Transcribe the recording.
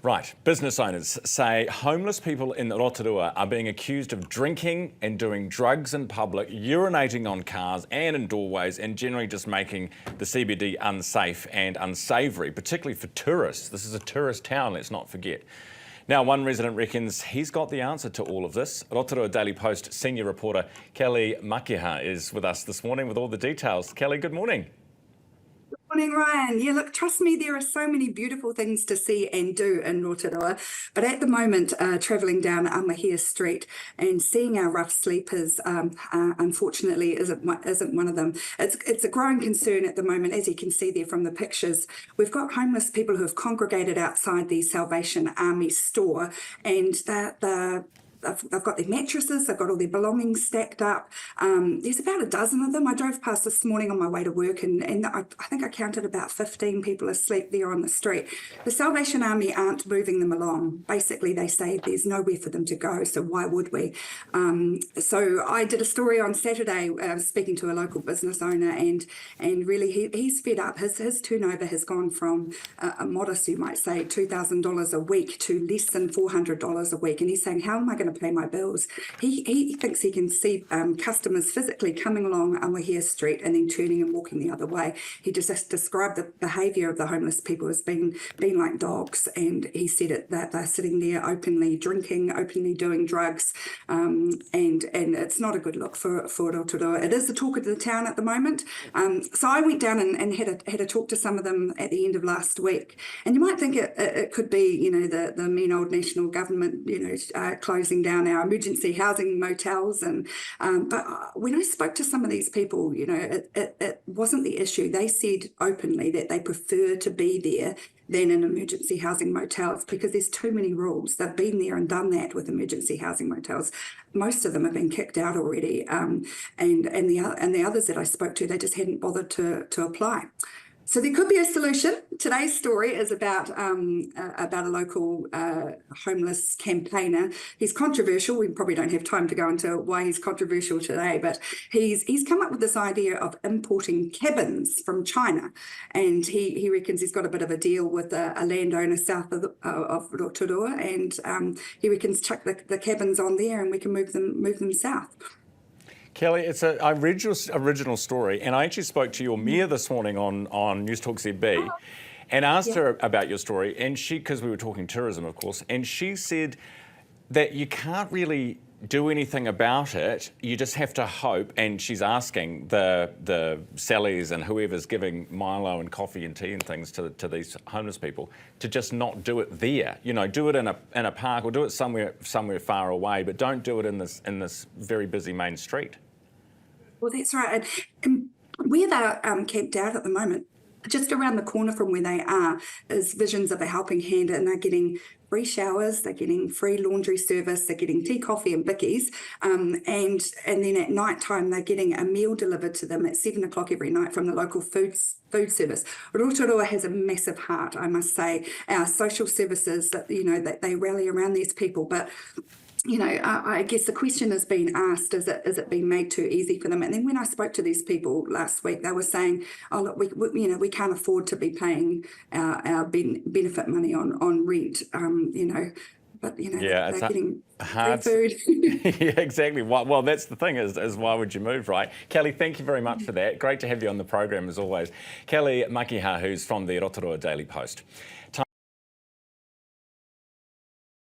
Right, business owners say homeless people in Rotorua are being accused of drinking and doing drugs in public, urinating on cars and in doorways, and generally just making the CBD unsafe and unsavoury, particularly for tourists. This is a tourist town, let's not forget. Now, one resident reckons he's got the answer to all of this. Rotorua Daily Post senior reporter Kelly Makiha is with us this morning with all the details. Kelly, good morning. Morning, Ryan. Yeah, look, trust me, there are so many beautiful things to see and do in Rotorua, but at the moment, travelling down Makiha Street and seeing our rough sleepers, unfortunately, isn't one of them. It's a growing concern at the moment, as you can see there from the pictures. We've got homeless people who have congregated outside the Salvation Army store, and they've got their mattresses, they've got all their belongings stacked up. There's about a dozen of them. I drove past this morning on my way to work and I think I counted about 15 people asleep there on the street. The Salvation Army aren't moving them along. Basically, they say there's nowhere for them to go, so why would we? So I did a story on Saturday speaking to a local business owner, and really he's fed up. His turnover has gone from a modest, you might say, $2,000 a week to less than $400 a week. And he's saying, how am I going to pay my bills? He thinks he can see customers physically coming along Makiha Street and then turning and walking the other way. He just described the behaviour of the homeless people as being like dogs, and he said that they're sitting there openly drinking, openly doing drugs, and it's not a good look for Rotorua. It is the talk of the town at the moment. So I went down and had a talk to some of them at the end of last week, and you might think it could be, you know, the mean old national government, you know, closing down our emergency housing motels, but when I spoke to some of these people, you know, it wasn't the issue. They said openly that they prefer to be there than in emergency housing motels because there's too many rules. They've been there and done that with emergency housing motels. Most of them have been kicked out already, and the others that I spoke to, they just hadn't bothered to apply. So there could be a solution. Today's story is about a local homeless campaigner. He's controversial. We probably don't have time to go into why he's controversial today, but he's come up with this idea of importing cabins from China, and he reckons he's got a bit of a deal with a landowner south of Rotorua, and he reckons chuck the cabins on there, and we can move them south. Kelly, I read your original story, and I actually spoke to your mayor this morning on News Talk ZB and asked her about your story, and because we were talking tourism, of course, and she said that you can't really do anything about it, you just have to hope, and she's asking the Sallys and whoever's giving Milo and coffee and tea and things to these homeless people to just not do it there. You know, do it in a park or do it somewhere far away, but don't do it in this very busy main street. Well, that's right. And where they're camped out at the moment, just around the corner from where they are, is Visions of a Helping Hand, and they're getting free showers, they're getting free laundry service, they're getting tea, coffee and bickies, and then at night time they're getting a meal delivered to them at 7 o'clock every night from the local food service. Rotorua has a massive heart, I must say. Our social services, that, you know, that they rally around these people, but you know, I guess the question has been asked, is it being made too easy for them? And then when I spoke to these people last week, they were saying, oh, look, we can't afford to be paying our benefit money on rent, you know, but, you know, they're getting hard food. Yeah, exactly. Well, that's the thing is why would you move, right? Kelly, thank you very much for that. Great to have you on the program as always. Kelly Makiha, who's from the Rotorua Daily Post.